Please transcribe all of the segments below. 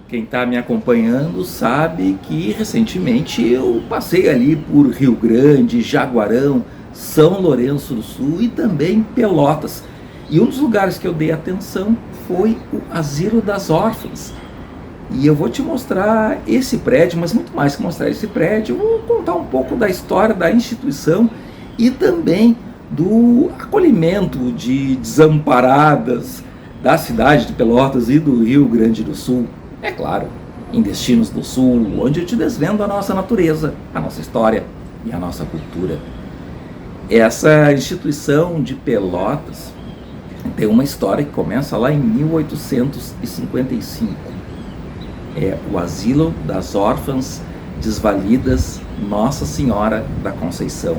Quem está me acompanhando sabe que recentemente eu passei ali por Rio Grande, Jaguarão, São Lourenço do Sul e também Pelotas. E um dos lugares que eu dei atenção foi o Asilo das Órfãs. E eu vou te mostrar esse prédio, mas muito mais que mostrar esse prédio, eu vou contar um pouco da história da instituição e também do acolhimento de desamparadas da cidade de Pelotas e do Rio Grande do Sul. É claro, em Destinos do Sul, onde eu te desvendo a nossa natureza, a nossa história e a nossa cultura. Essa instituição de Pelotas tem uma história que começa lá em 1855. É o Asilo das Órfãs Desvalidas Nossa Senhora da Conceição.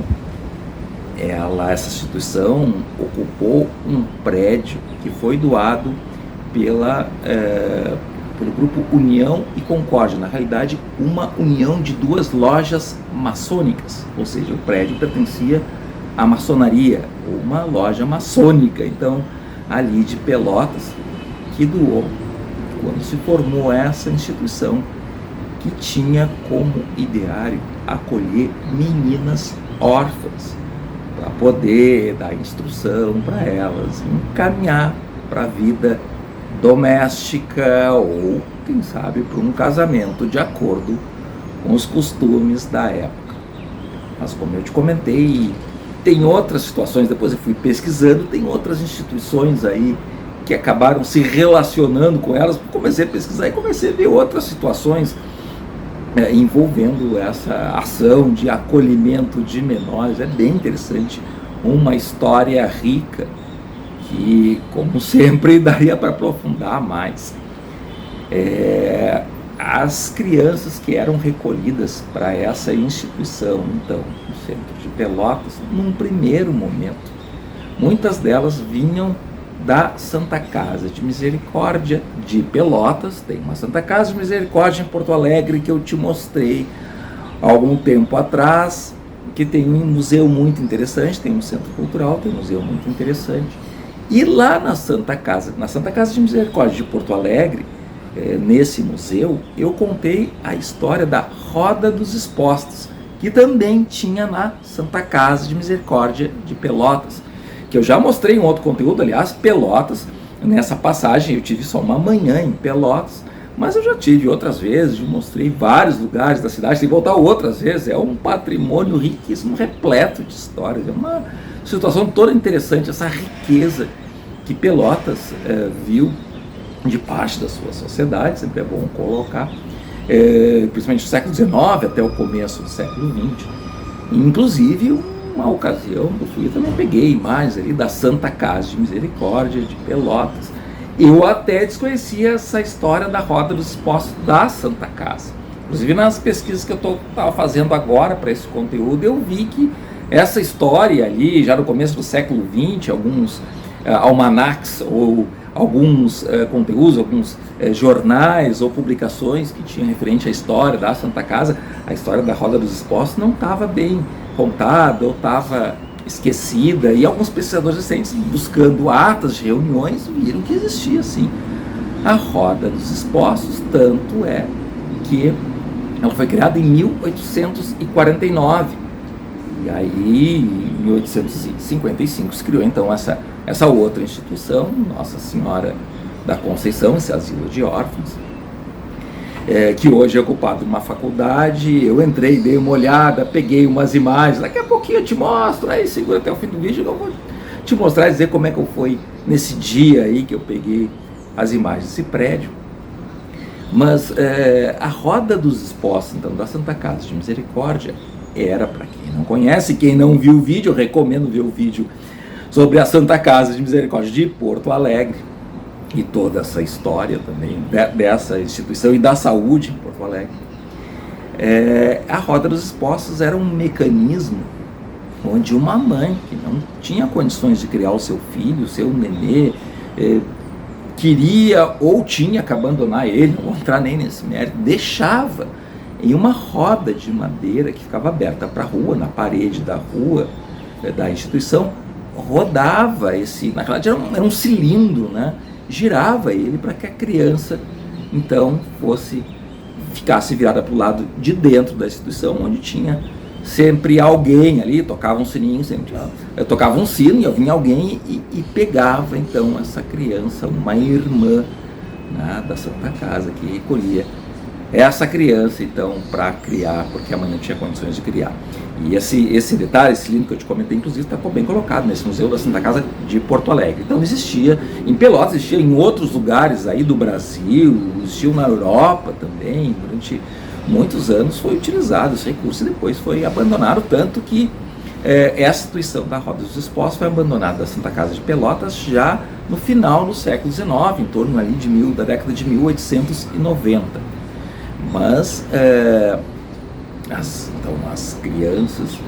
Essa instituição ocupou um prédio que foi doado pelo grupo União e Concórdia, na realidade uma união de duas lojas maçônicas, ou seja, o prédio pertencia à maçonaria, uma loja maçônica, então ali de Pelotas, que doou quando se formou essa instituição, que tinha como ideário acolher meninas órfãs, para poder dar instrução para elas, encaminhar para a vida doméstica ou, quem sabe, para um casamento de acordo com os costumes da época. Mas como eu te comentei, tem outras situações, depois eu fui pesquisando, tem outras instituições aí que acabaram se relacionando com elas, comecei a pesquisar e comecei a ver outras situações envolvendo essa ação de acolhimento de menores. É bem interessante, uma história rica que, como sempre, daria para aprofundar mais. As crianças que eram recolhidas para essa instituição, então, no centro de Pelotas, num primeiro momento, muitas delas vinham da Santa Casa de Misericórdia de Pelotas. Tem uma Santa Casa de Misericórdia em Porto Alegre que eu te mostrei há algum tempo atrás, que tem um museu muito interessante, tem um centro cultural, tem um museu muito interessante. E lá na Santa Casa de Misericórdia de Porto Alegre, nesse museu, eu contei a história da Roda dos Expostos, que também tinha na Santa Casa de Misericórdia de Pelotas, que eu já mostrei em outro conteúdo. Aliás, Pelotas, nessa passagem eu tive só uma manhã em Pelotas, mas eu já tive outras vezes, mostrei vários lugares da cidade, tem que voltar outras vezes. É um patrimônio riquíssimo, repleto de histórias, é uma situação toda interessante, essa riqueza que Pelotas viu de parte da sua sociedade, sempre é bom colocar, principalmente do século XIX até o começo do século XX. Inclusive, uma ocasião eu fui, eu também peguei imagens ali da Santa Casa de Misericórdia de Pelotas. Eu até desconhecia essa história da Roda dos Expostos da Santa Casa. Inclusive, nas pesquisas que eu estava fazendo agora para esse conteúdo, eu vi que essa história ali, já no começo do século XX, alguns almanacs ou alguns conteúdos, alguns jornais ou publicações que tinham referente à história da Santa Casa, a história da Roda dos Expostos não estava bem contada ou estava esquecida, e alguns pesquisadores recentes, buscando atas de reuniões, viram que existia sim a Roda dos Expostos, tanto é que ela foi criada em 1849, e aí em 1855 se criou então essa outra instituição, Nossa Senhora da Conceição, esse asilo de órfãos, que hoje é ocupado numa faculdade. Eu entrei, dei uma olhada, peguei umas imagens, daqui a pouquinho eu te mostro, aí segura até o fim do vídeo que eu vou te mostrar e dizer como é que eu fui nesse dia aí que eu peguei as imagens desse prédio. Mas a Roda dos Expostos, então, da Santa Casa de Misericórdia, era, para quem não conhece, quem não viu o vídeo, eu recomendo ver o vídeo sobre a Santa Casa de Misericórdia de Porto Alegre, e toda essa história também dessa instituição e da saúde em Porto Alegre. A Roda dos Expostos era um mecanismo onde uma mãe que não tinha condições de criar o seu filho, o seu nenê, queria ou tinha que abandonar ele, não vou entrar nem nesse mérito, deixava em uma roda de madeira que ficava aberta para a rua, na parede da rua da instituição, rodava esse, na verdade era um cilindro, né? Girava ele para que a criança então ficasse virada para o lado de dentro da instituição, onde tinha sempre alguém ali, tocava um sininho, tocava um sino e vinha alguém e pegava então essa criança, uma irmã, né, da Santa Casa, que recolhia essa criança então para criar, porque a mãe não tinha condições de criar. E esse detalhe, esse lindo que eu te comentei, inclusive está bem colocado nesse Museu da Santa Casa de Porto Alegre. Então existia em Pelotas, existia em outros lugares aí do Brasil, existiu na Europa também, durante muitos anos foi utilizado esse recurso e depois foi abandonado, tanto que essa instituição da Roda dos Expostos foi abandonada da Santa Casa de Pelotas já no final do século XIX, em torno ali da década de 1890. Mas as crianças,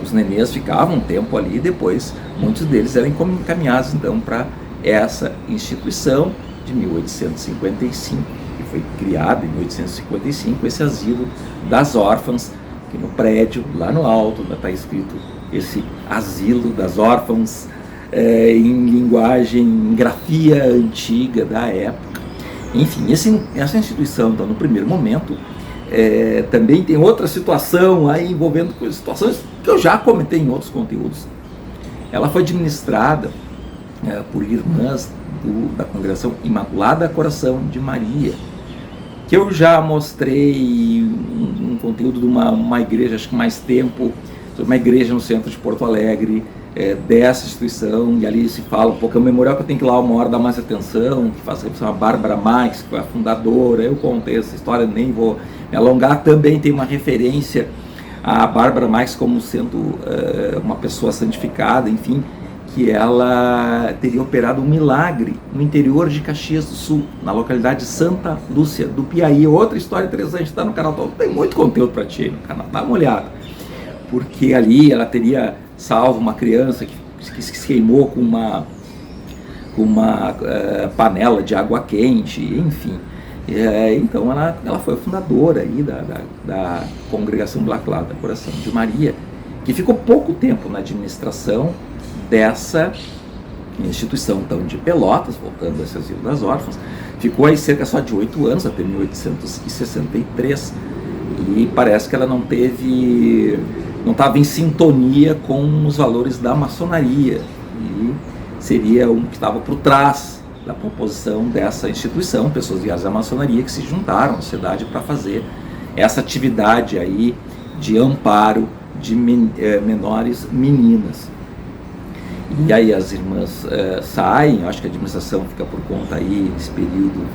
os nenês ficavam um tempo ali, depois muitos deles eram encaminhados então para essa instituição de 1855, que foi criada em 1855, esse asilo das órfãs, que no prédio, lá no alto, está escrito esse asilo das órfãs, em linguagem, em grafia antiga da época. Enfim, essa instituição, então, no primeiro momento, também tem outra situação aí envolvendo situações que eu já comentei em outros conteúdos. Ela foi administrada por irmãs da Congregação Imaculada Coração de Maria, que eu já mostrei um conteúdo de uma igreja, acho que mais tempo, uma igreja no centro de Porto Alegre, dessa instituição, e ali se fala um pouco, é um memorial que eu tenho que ir lá uma hora dar mais atenção, que faz referência a Bárbara Marques, que foi a fundadora. Eu contei essa história, nem vou me alongar. Também tem uma referência a Bárbara Marques como sendo uma pessoa santificada, enfim, que ela teria operado um milagre no interior de Caxias do Sul, na localidade de Santa Lúcia do Piauí. Outra história interessante, está no canal, tem muito conteúdo para ti no canal, dá uma olhada, porque ali ela teria salvo uma criança que se queimou com uma panela de água quente, enfim. Então ela foi a fundadora aí da Congregação Imaculada Coração de Maria, que ficou pouco tempo na administração dessa instituição então, de Pelotas, voltando a esse asilo das órfãs. Ficou aí cerca só de 8 anos, até 1863, e parece que ela não estava em sintonia com os valores da maçonaria, e seria um que estava por trás da proposição dessa instituição, pessoas ligadas à maçonaria que se juntaram à sociedade para fazer essa atividade aí de amparo de menores meninas. E aí as irmãs saem, acho que a administração fica por conta aí, nesse período,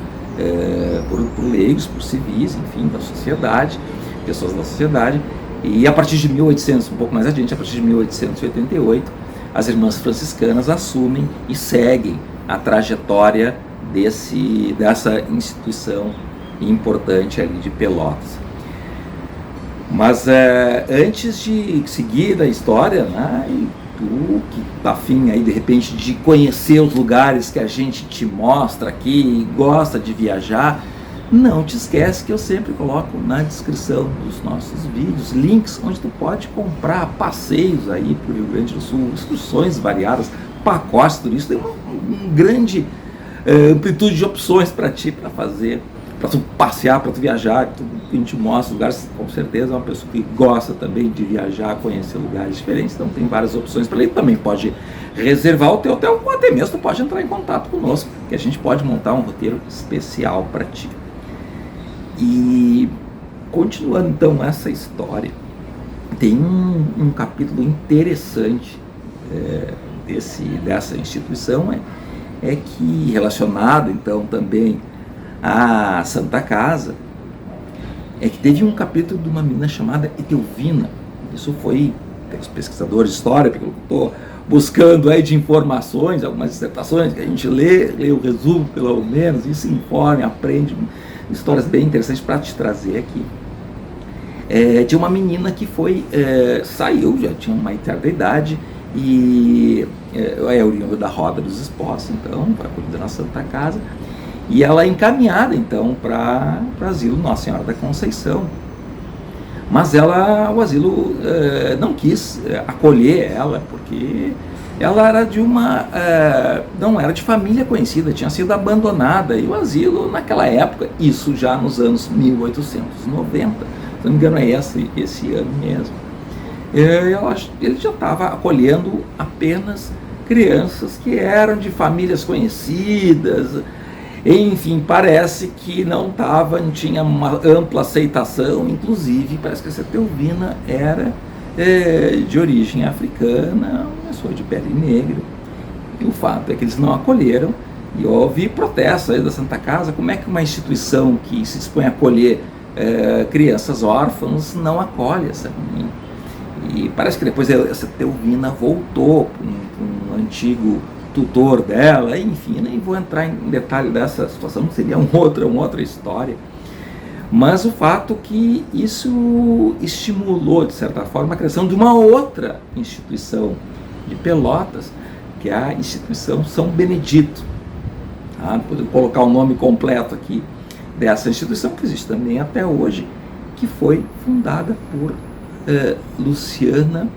por leigos, por civis, enfim, da sociedade, pessoas da sociedade. E a partir de 1800, um pouco mais adiante, a partir de 1888, as irmãs franciscanas assumem e seguem a trajetória dessa instituição importante ali de Pelotas. Mas antes de seguir a história, né, tu que está afim aí de repente de conhecer os lugares que a gente te mostra aqui e gosta de viajar, não te esquece que eu sempre coloco na descrição dos nossos vídeos links onde tu pode comprar passeios aí para o Rio Grande do Sul, excursões variadas, pacotes turísticos, tem uma grande amplitude de opções para ti, para fazer, para tu passear, para tu viajar, a gente mostra lugares, com certeza é uma pessoa que gosta também de viajar, conhecer lugares diferentes, então tem várias opções para ele. Também pode reservar o teu hotel, ou até mesmo tu pode entrar em contato conosco, que a gente pode montar um roteiro especial para ti. E continuando então essa história, tem um capítulo interessante dessa instituição, que relacionado então também à Santa Casa, que teve um capítulo de uma menina chamada Etelvina. Isso foi, os pesquisadores de história, porque eu estou buscando aí de informações, algumas dissertações que a gente lê o resumo pelo menos, e se informa, aprende histórias bem interessantes para te trazer aqui. De uma menina que saiu, já tinha uma certa idade, e é oriunda da Roda dos Expostos, então, vai acolhida na Santa Casa, e ela é encaminhada, então, para o asilo Nossa Senhora da Conceição. Mas o asilo não quis acolher ela, porque ela era de não era de família conhecida, tinha sido abandonada, e o asilo naquela época, isso já nos anos 1890, se não me engano é esse ano mesmo, ele já estava acolhendo apenas crianças que eram de famílias conhecidas. Enfim, parece que não tinha uma ampla aceitação, inclusive parece que essa Teovina era de origem africana, uma pessoa de pele negra. E o fato é que eles não acolheram, e houve protesto aí da Santa Casa. Como é que uma instituição que se dispõe a acolher crianças órfãs não acolhe essa menina? E parece que depois essa Teovina voltou para um antigo tutor dela, enfim, nem vou entrar em detalhe dessa situação, seria uma outra história. Mas o fato que isso estimulou, de certa forma, a criação de uma outra instituição de Pelotas, que é a instituição São Benedito. Vou colocar o nome completo aqui dessa instituição, que existe também até hoje, que foi fundada por Luciana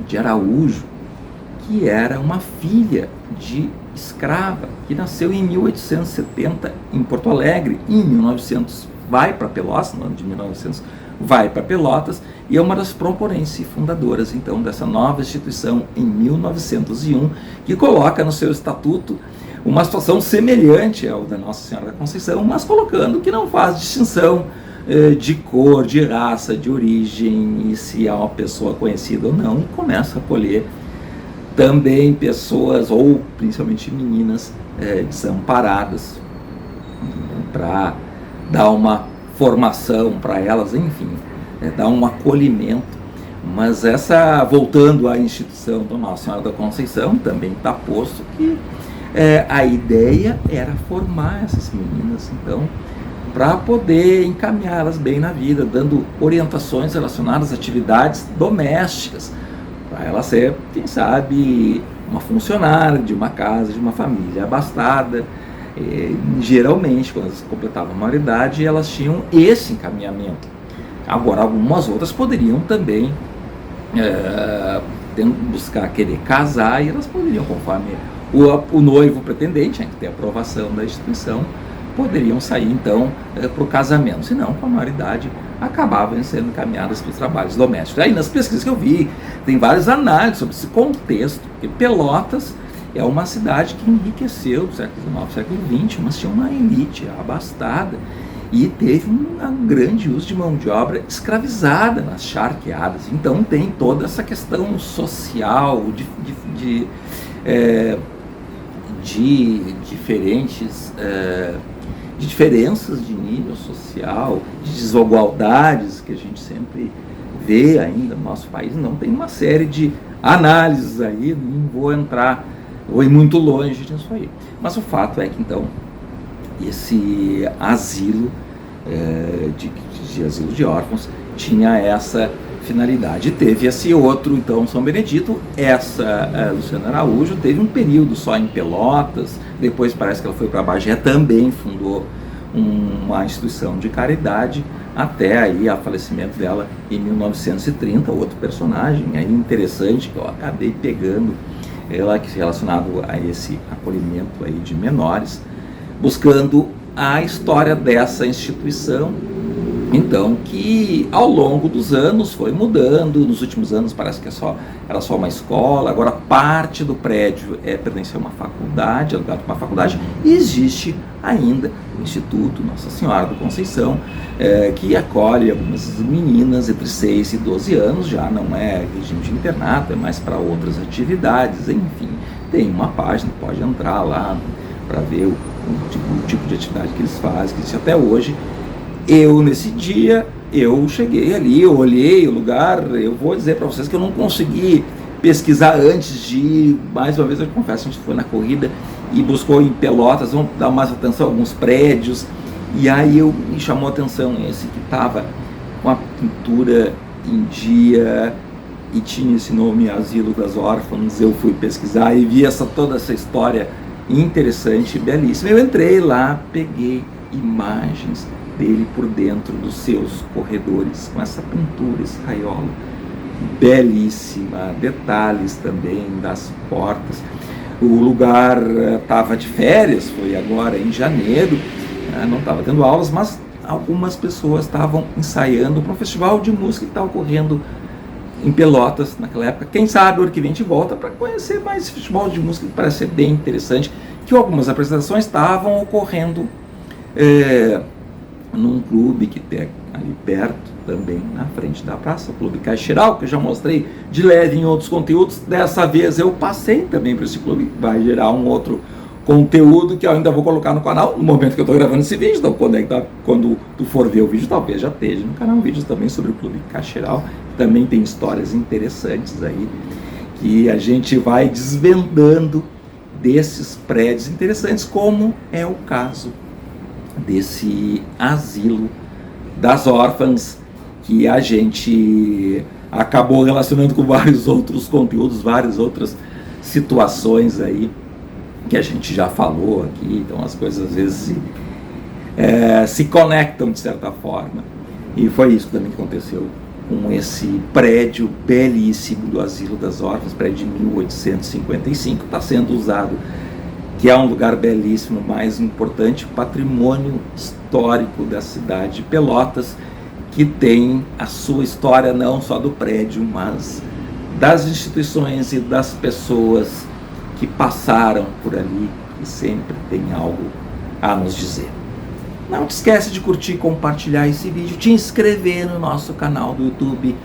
de Araújo, que era uma filha de escrava, que nasceu em 1870 em Porto Alegre, em 1900 vai para Pelotas, no ano de 1900 vai para Pelotas, e é uma das proponentes e fundadoras então dessa nova instituição em 1901, que coloca no seu estatuto uma situação semelhante ao da Nossa Senhora da Conceição, mas colocando que não faz distinção de cor, de raça, de origem, e se é uma pessoa conhecida ou não, e começa a acolher também pessoas, ou principalmente meninas, desamparadas, para dar uma formação para elas, enfim, dar um acolhimento. Mas voltando à instituição da Nossa Senhora da Conceição, também está posto que a ideia era formar essas meninas, então, para poder encaminhá-las bem na vida, dando orientações relacionadas às atividades domésticas, para ela ser, quem sabe, uma funcionária de uma casa, de uma família abastada. Geralmente, quando elas completavam a maioridade, elas tinham esse encaminhamento. Agora, algumas outras poderiam também buscar querer casar, e elas poderiam, conforme o noivo pretendente, tinha que ter aprovação da instituição, poderiam sair então para o casamento. Se não, com a maioridade, acabavam sendo encaminhadas para os trabalhos domésticos. Aí nas pesquisas que eu vi, tem várias análises sobre esse contexto, porque Pelotas é uma cidade que enriqueceu no século XIX, século XX, mas tinha uma elite abastada e teve um grande uso de mão de obra escravizada nas charqueadas. Então tem toda essa questão social, de diferenças de nível social, de desigualdades que a gente sempre vê ainda no nosso país. Não, tem uma série de análises aí, não vou entrar, vou ir muito longe disso aí. Mas o fato é que então esse asilo de asilo de órfãos tinha essa finalidade. Teve esse outro, então, São Benedito. Essa Luciana Araújo teve um período só em Pelotas, depois parece que ela foi para Bagé, também fundou uma instituição de caridade, até aí o falecimento dela em 1930. Outro personagem aí interessante que eu acabei pegando, ela que relacionado a esse acolhimento aí de menores, buscando a história dessa instituição, então, que ao longo dos anos foi mudando. Nos últimos anos parece que era só uma escola, agora parte do prédio pertence a uma faculdade, alugado para uma faculdade, e existe ainda o Instituto Nossa Senhora da Conceição, que acolhe algumas meninas entre 6 e 12 anos, já não é regime de internato, é mais para outras atividades. Enfim, tem uma página, pode entrar lá para ver o tipo de atividade que eles fazem, que existe até hoje. Nesse dia, eu cheguei ali, eu olhei o lugar. Eu vou dizer para vocês que eu não consegui pesquisar antes de ir. Mais uma vez, eu confesso, a gente foi na corrida e buscou em Pelotas, vamos dar mais atenção a alguns prédios, e aí me chamou a atenção esse que estava com a pintura em dia e tinha esse nome, Asilo das Órfãs. Eu fui pesquisar e vi toda essa história interessante, belíssima. Eu entrei lá, peguei imagens dele por dentro dos seus corredores, com essa pintura, esse raiola. belíssima, detalhes também das portas. O lugar estava de férias, foi agora em janeiro, não estava tendo aulas, mas algumas pessoas estavam ensaiando para um festival de música que está ocorrendo em Pelotas naquela época. Quem sabe o ano que vem a gente volta para conhecer mais esse festival de música, que parece ser bem interessante, que algumas apresentações estavam ocorrendo num clube que tem ali perto, também na frente da praça, o Clube Caixeiral, que eu já mostrei de leve em outros conteúdos. Dessa vez eu passei também para esse clube, vai gerar um outro conteúdo que eu ainda vou colocar no canal no momento que eu estou gravando esse vídeo. Então quando tu for ver o vídeo, talvez já esteja no canal vídeos também sobre o Clube Caixeiral, que também tem histórias interessantes aí, que a gente vai desvendando desses prédios interessantes, como é o caso desse asilo das órfãs, que a gente acabou relacionando com vários outros conteúdos, várias outras situações aí que a gente já falou aqui. Então as coisas às vezes se conectam de certa forma, e foi isso também que aconteceu com esse prédio belíssimo do Asilo das Órfãs, prédio de 1855, está sendo usado, que é um lugar belíssimo, mais importante, patrimônio histórico da cidade de Pelotas, que tem a sua história não só do prédio, mas das instituições e das pessoas que passaram por ali, que sempre tem algo a nos dizer. Não te esquece de curtir, compartilhar esse vídeo, te inscrever no nosso canal do YouTube,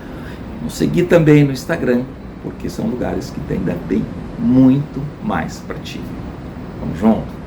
nos seguir também no Instagram, porque são lugares que ainda tem muito mais para ti. Vamos junto?